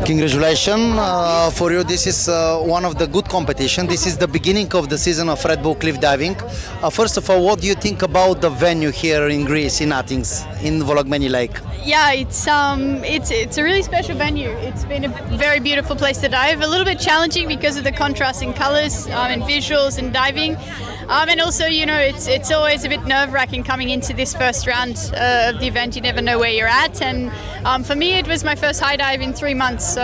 Congratulations for you. This is one of the good competition. This is the beginning of the season of Red Bull Cliff Diving. First of all, what do you think about the venue here in Greece, in Athens, in Vologmeni Lake? Yeah, it's a really special venue. It's been a very beautiful place to dive. A little bit challenging because of the contrast in colors and visuals and diving. And also, you know, it's always a bit nerve-wracking coming into this first round of the event. You never know where you're at. And for me, it was my first high dive in 3 months. So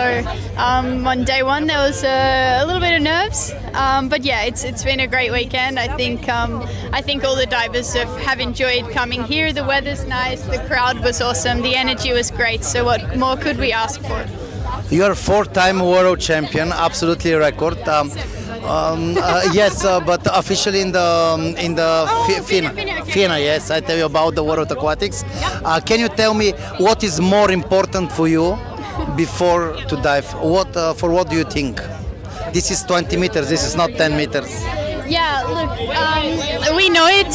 on day one, there was a little bit of nerves. But yeah, it's been a great weekend. I think all the divers have enjoyed coming here. The weather's nice. The crowd was awesome. The energy was great. So what more could we ask for? You're a 4-time world champion, absolutely a record. Yes, but officially in the FINA, yes, I tell you about the World Aquatics. Can you tell me what is more important for you before to dive? For what do you think? This is 20 meters, this is not 10 meters. Yeah, look, we know it.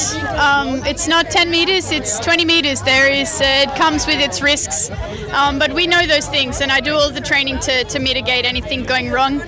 It's not 10 meters, it's 20 meters. It comes with its risks. But we know those things, and I do all the training to mitigate anything going wrong.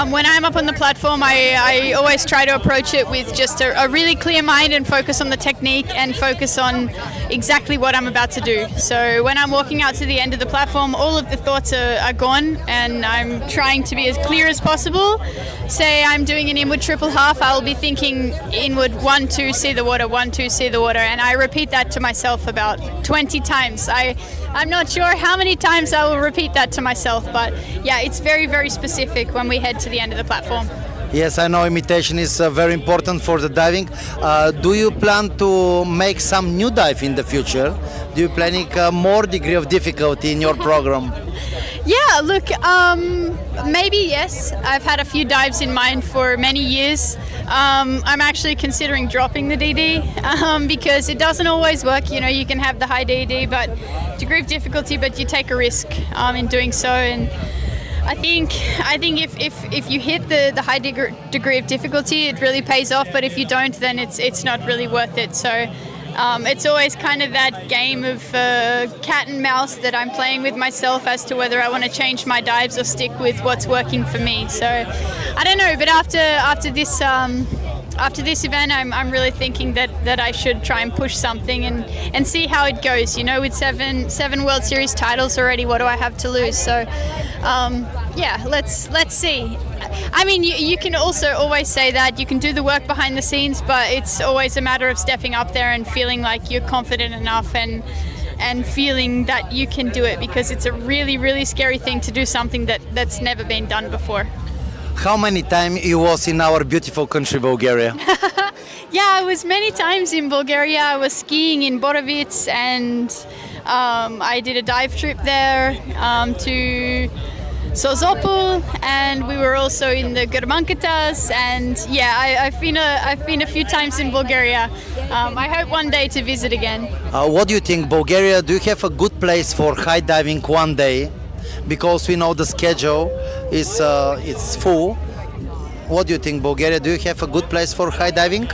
When I'm up on the platform, I always try to approach it with just a really clear mind and focus on the technique and focus on exactly what I'm about to do. So when I'm walking out to the end of the platform, all of the thoughts are gone, and I'm trying to be as clear as possible. Say I'm doing an inward triple half, I'll be thinking inward 1, 2, see the water, 1, 2, see the water, and I repeat that to myself about 20 times. I'm not sure how many times I will repeat that to myself, but yeah, it's very, very specific when we head to the end of the platform. Yes, I know imitation is very important for the diving. Do you plan to make some new dive in the future? Do you planning more degree of difficulty in your program? Yeah, look, maybe yes. I've had a few dives in mind for many years. I'm actually considering dropping the DD because it doesn't always work. You know, you can have the high DD, but degree of difficulty, but you take a risk in doing so. And I think if you hit the high degree of difficulty, it really pays off. But if you don't, then it's not really worth it. So. It's always kind of that game of cat and mouse that I'm playing with myself as to whether I want to change my dives or stick with what's working for me. So I don't know, but after this event, I'm really thinking that I should try and push something and see how it goes. You know, with seven World Series titles already, what do I have to lose? So yeah, let's see. I mean, you can also always say that you can do the work behind the scenes, but it's always a matter of stepping up there and feeling like you're confident enough and feeling that you can do it, because it's a really, really scary thing to do something that's never been done before. How many times you was in our beautiful country, Bulgaria? Yeah, I was many times in Bulgaria. I was skiing in Borovets, and I did a dive trip there to Sozopol, and we were also in the Germankatas, and yeah, I've been a few times in Bulgaria. I hope one day to visit again. What do you think, Bulgaria? Do you have a good place for high diving one day? Because we know the schedule is it's full. What do you think, Bulgaria? Do you have a good place for high diving?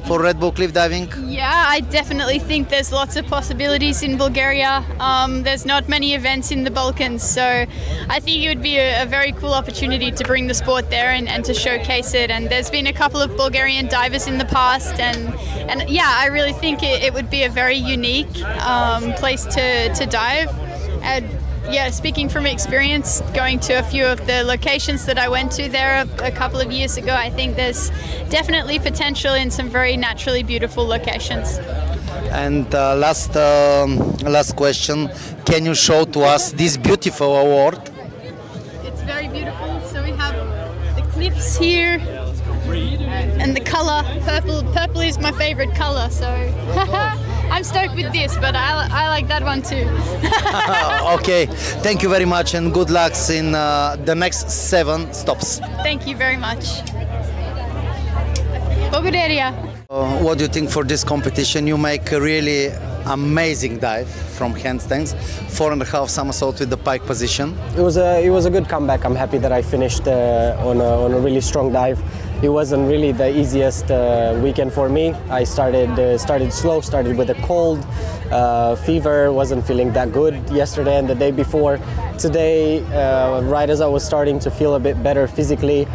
For Red Bull Cliff Diving? Yeah, I definitely think there's lots of possibilities in Bulgaria. There's not many events in the Balkans, so I think it would be a very cool opportunity to bring the sport there and to showcase it. And there's been a couple of Bulgarian divers in the past, and yeah, I really think it would be a very unique place to dive. Yeah, speaking from experience, going to a few of the locations that I went to there a couple of years ago, I think there's definitely potential in some very naturally beautiful locations. And last question, can you show to us this beautiful award? It's very beautiful. So we have the cliffs here and the color. Purple is my favorite color, so I'm stoked with this, but I like that one too. Okay, thank you very much and good luck in the next 7 stops. Thank you very much. What do you think for this competition? You make really amazing dive from handstands, 4.5 somersault with the pike position. It was a good comeback. I'm happy that I finished on a really strong dive. It wasn't really the easiest weekend for me. I started slow, started with a cold, fever, wasn't feeling that good yesterday and the day before. Today, right as I was starting to feel a bit better physically,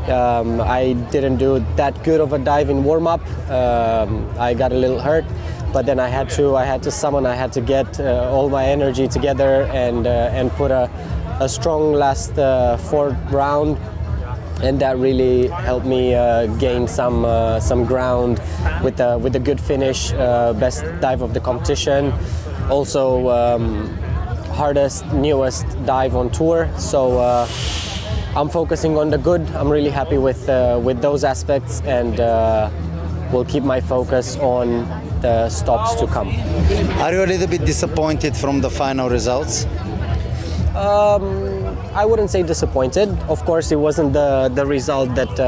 I didn't do that good of a dive in warm-up. I got a little hurt, but then I had to get all my energy together and put a strong last fourth round. And that really helped me gain some ground with a good finish, best dive of the competition. Also, hardest, newest dive on tour. So I'm focusing on the good. I'm really happy with those aspects, and will keep my focus on the stops to come. Are you a little bit disappointed from the final results? I wouldn't say disappointed. Of course, it wasn't the result that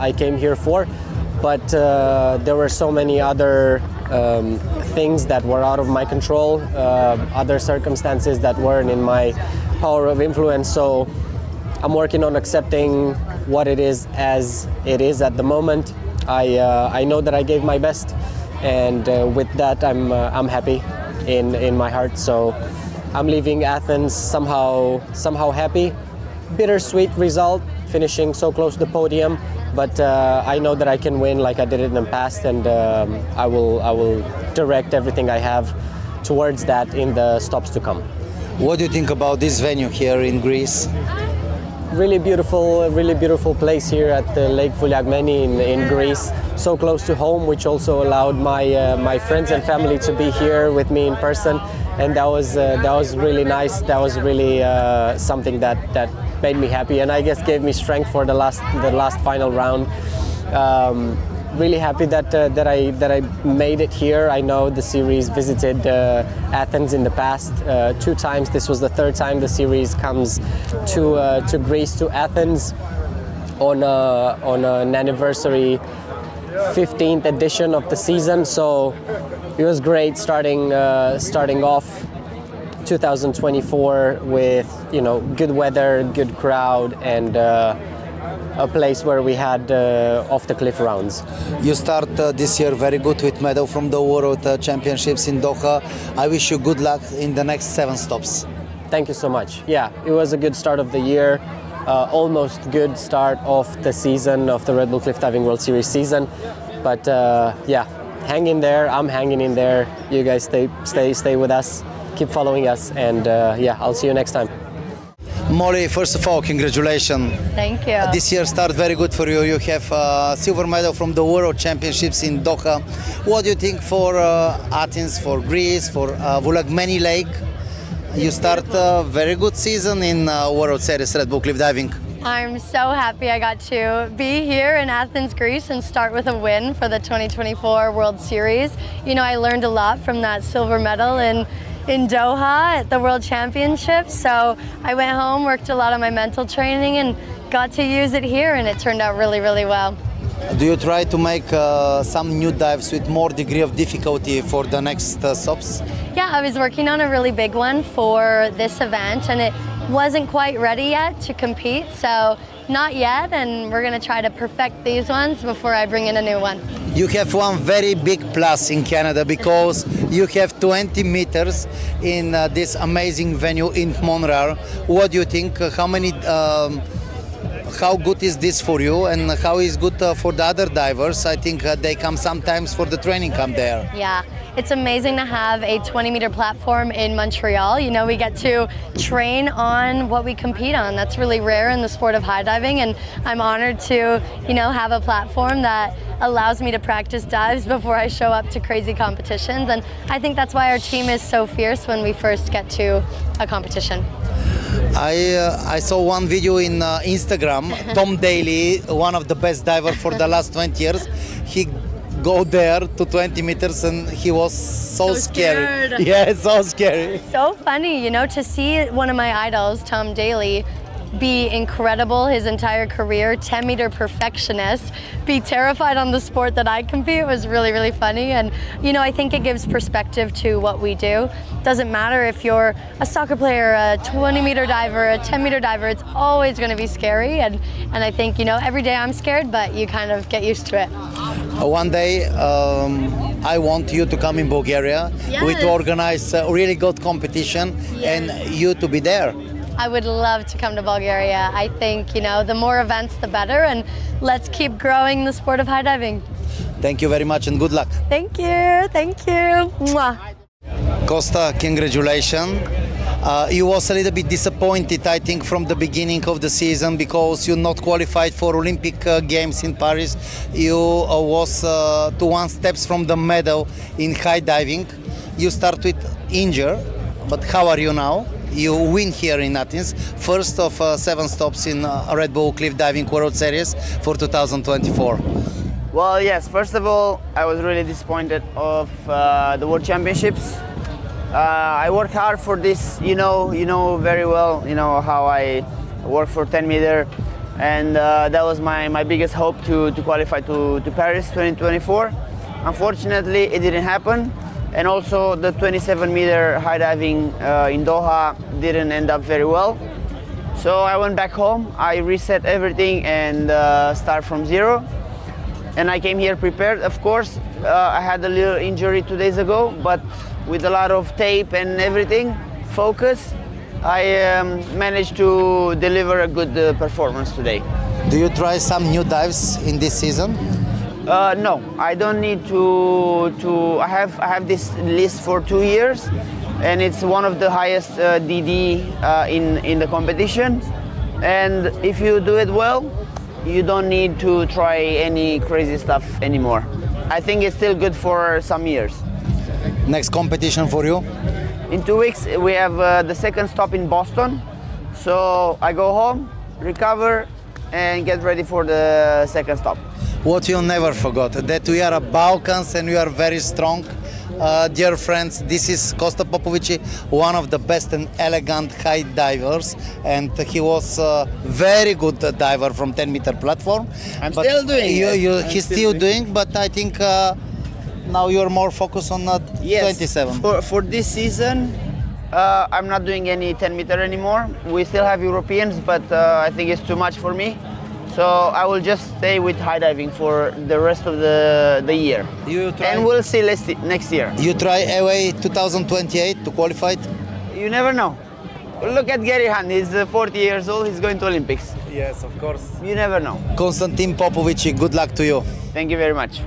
I came here for, but there were so many other things that were out of my control, other circumstances that weren't in my power of influence. So I'm working on accepting what it is as it is at the moment. I know that I gave my best, and with that I'm happy in my heart. So I'm leaving Athens somehow happy. Bittersweet result, finishing so close to the podium, but I know that I can win like I did it in the past, and I will direct everything I have towards that in the stops to come. What do you think about this venue here in Greece? Really beautiful place here at the Lake Vouliagmeni in Greece, so close to home, which also allowed my friends and family to be here with me in person, and that was really nice. That was really something that made me happy, and I guess gave me strength for the last final round. Really happy that I made it here. I know the series visited Athens in the past 2 times. This was the 3rd time the series comes to Greece, to Athens, on an anniversary 15th edition of the season. So it was great starting off 2024 with good weather, good crowd, and a place where we had off-the-cliff rounds. You start this year very good with medal from the World Championships in Doha. I wish you good luck in the next 7 stops. Thank you so much. Yeah, it was a good start of the year, almost good start of the season, of the Red Bull Cliff Diving World Series season. But yeah, hang in there. I'm hanging in there. You guys stay with us. Keep following us, and yeah, I'll see you next time. Molly, first of all, congratulations. Thank you. This year started very good for you. You have a silver medal from the World Championships in Doha. What do you think for Athens, for Greece, for Vouliagmeni Lake? You start a very good season in World Series Red Bull Cliff Diving. I'm so happy I got to be here in Athens, Greece, and start with a win for the 2024 World Series. I learned a lot from that silver medal in Doha at the World Championships. So I went home, worked a lot on my mental training, and got to use it here, and it turned out really, really well. Do you try to make some new dives with more degree of difficulty for the next stops? Yeah, I was working on a really big one for this event, and it wasn't quite ready yet to compete, so not yet, and we're going to try to perfect these ones before I bring in a new one. You have one very big plus in Canada because you have 20 meters in this amazing venue in Montreal. What do you think? How good is this for you, and how is good for the other divers? I think they come sometimes for the training camp there. Yeah, it's amazing to have a 20-meter platform in Montreal. We get to train on what we compete on. That's really rare in the sport of high diving, and I'm honored to, have a platform that allows me to practice dives before I show up to crazy competitions. And I think that's why our team is so fierce when we first get to a competition. I saw one video in Instagram. Tom Daly, one of the best divers for the last 20 years, he go there to 20 meters and he was so scary. Yeah, so scary. So funny, to see one of my idols, Tom Daly, be incredible his entire career, 10-meter perfectionist, be terrified on the sport that I compete was really, really funny. And, you know, I think it gives perspective to what we do. Doesn't matter if you're a soccer player, a 20-meter diver, a 10-meter diver, it's always going to be scary. And I think, you know, every day I'm scared, but you kind of get used to it. One day, I want you to come in Bulgaria. Yes. We to organize a really good competition, and you to be there. I would love to come to Bulgaria. I think, you know, the more events, the better, and let's keep growing the sport of high diving. Thank you very much and good luck. Thank you. Thank you. Mwah. Costa, congratulations. You was a little bit disappointed, I think, from the beginning of the season because you not qualified for Olympic Games in Paris. You was to 1 step from the medal in high diving. You start with injury, but how are you now? You win here in Athens, first of 7 stops in Red Bull Cliff Diving World Series for 2024. Well, yes, first of all, I was really disappointed of the World Championships. I worked hard for this, you know very well, you know how I work for 10 meter, and that was my biggest hope to qualify to Paris 2024. Unfortunately, it didn't happen, and also the 27-meter high diving in Doha didn't end up very well. So I went back home, I reset everything and start from zero. And I came here prepared, of course. I had a little injury 2 days ago, but with a lot of tape and everything, focus, I managed to deliver a good performance today. Do you try some new dives in this season? No, I don't need to. I have this list for 2 years, and it's one of the highest DD in the competition. And if you do it well, you don't need to try any crazy stuff anymore. I think it's still good for some years. Next competition for you? In 2 weeks, we have the second stop in Boston. So I go home, recover, and get ready for the second stop. What you never forgot, that we are Balkans and we are very strong. Dear friends, this is Costa Popovici, one of the best and elegant high divers, and he was a very good diver from 10-meter platform. I'm still doing it. He's still doing, but I think now you're more focused on 27. For this season, I'm not doing any 10-meter anymore. We still have Europeans, but I think it's too much for me. So I will just stay with high diving for the rest of the year. And we'll see next year. You try away 2028 to qualify? You never know. Look at Gary Hunt, he's 40 years old, he's going to Olympics. Yes, of course. You never know. Konstantin Popovici, good luck to you. Thank you very much.